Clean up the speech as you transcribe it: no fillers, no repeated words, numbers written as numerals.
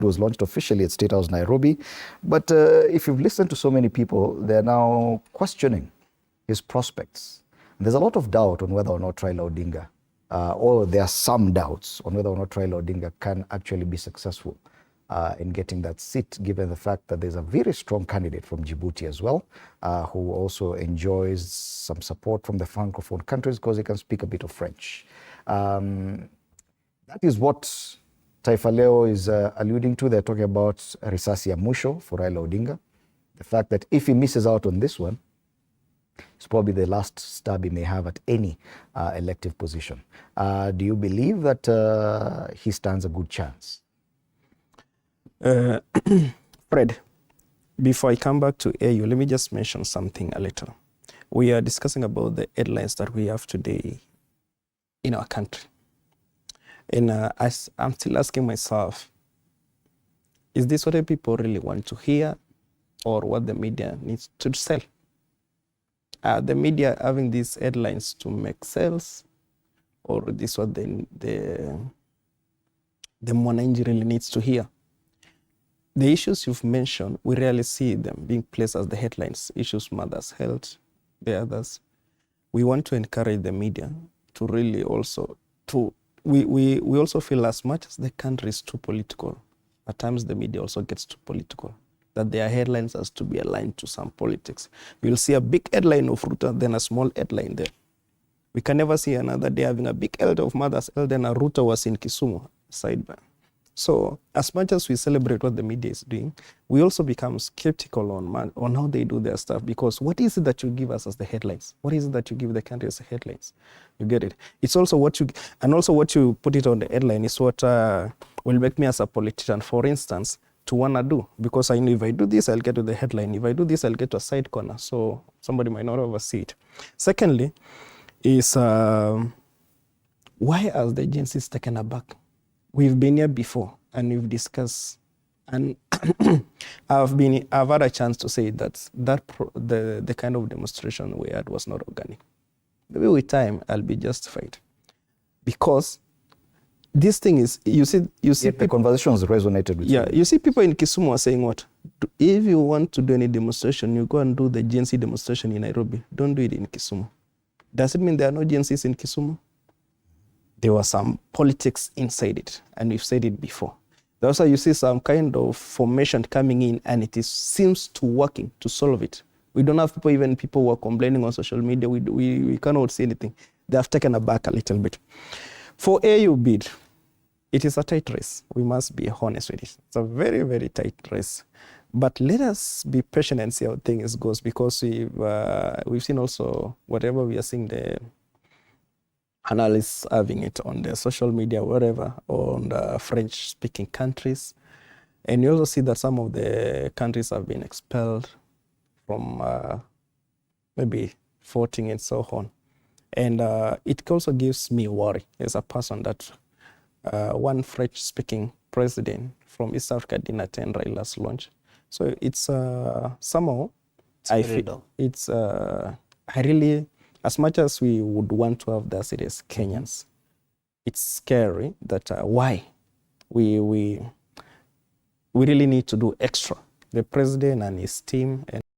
It was launched officially at State House, Nairobi. But if you've listened to so many people, they're now questioning his prospects. And there's a lot of doubt on whether or not Raila Odinga, or there are some doubts on whether or not Raila Odinga can actually be successful in getting that seat, given the fact that there's a very strong candidate from Djibouti as well, who also enjoys some support from the Francophone countries because he can speak a bit of French. That is what Taifa Leo is alluding to. They're talking about risasi ya mwisho for Raila Odinga. The fact that if he misses out on this one, it's probably the last stab he may have at any elective position. Do you believe that he stands a good chance? Fred, before I come back to AU, let me just mention something a little. We are discussing about the headlines that we have today in our country. And I'm still asking myself, is this what the people really want to hear or what the media needs to sell? The media having these headlines to make sales, or this what the mwananchi really needs to hear? The issues you've mentioned, we rarely see them being placed as the headlines. Issues, mothers' health, the others. We want to encourage the media to really also, we also feel as much as the country is too political, at times the media also gets too political, that their headlines has to be aligned to some politics. You'll see a big headline of Ruto, then a small headline there. We can never see another day having a big health of mother's health, then a Ruto was in Kisumu, sidebar. So as much as we celebrate what the media is doing, we also become skeptical on how they do their stuff, because what is it that you give us as the headlines? What is it that you give the country as the headlines? You get it? It's also what you, and also what you put it on the headline is what will make me as a politician, for instance, to want to do, because I know if I do this, I'll get to the headline. If I do this, I'll get to a side corner. So somebody might not ever see it. Secondly, is why are the agencies taken aback? We've been here before and we've discussed, and I've had a chance to say that the kind of demonstration we had was not organic. Maybe with time I'll be justified, because this thing is, you see the conversations resonated with you. You see people in Kisumu are saying what? If you want to do any demonstration, you go and do the GNC demonstration in Nairobi. Don't do it in Kisumu. Does it mean there are no GNCs in Kisumu? There was some politics inside it, and we've said it before. Also, you see some kind of formation coming in, and it seems to working to solve it. We don't have people who are complaining on social media. We cannot see anything. They have taken aback a little bit. For AU bid, it is a tight race. We must be honest with it. It's a very, very tight race. But let us be patient and see how things goes, because we've seen also whatever we are seeing the analysts having it on their social media, wherever, on the French-speaking countries. And you also see that some of the countries have been expelled from maybe voting and so on. And it also gives me worry as a person that one French-speaking president from East Africa didn't attend Raila's launch. So it's somehow, I feel, it's, I really, as much as we would want to have the serious Kenyans, it's scary that why we really need to do extra. The president and his team and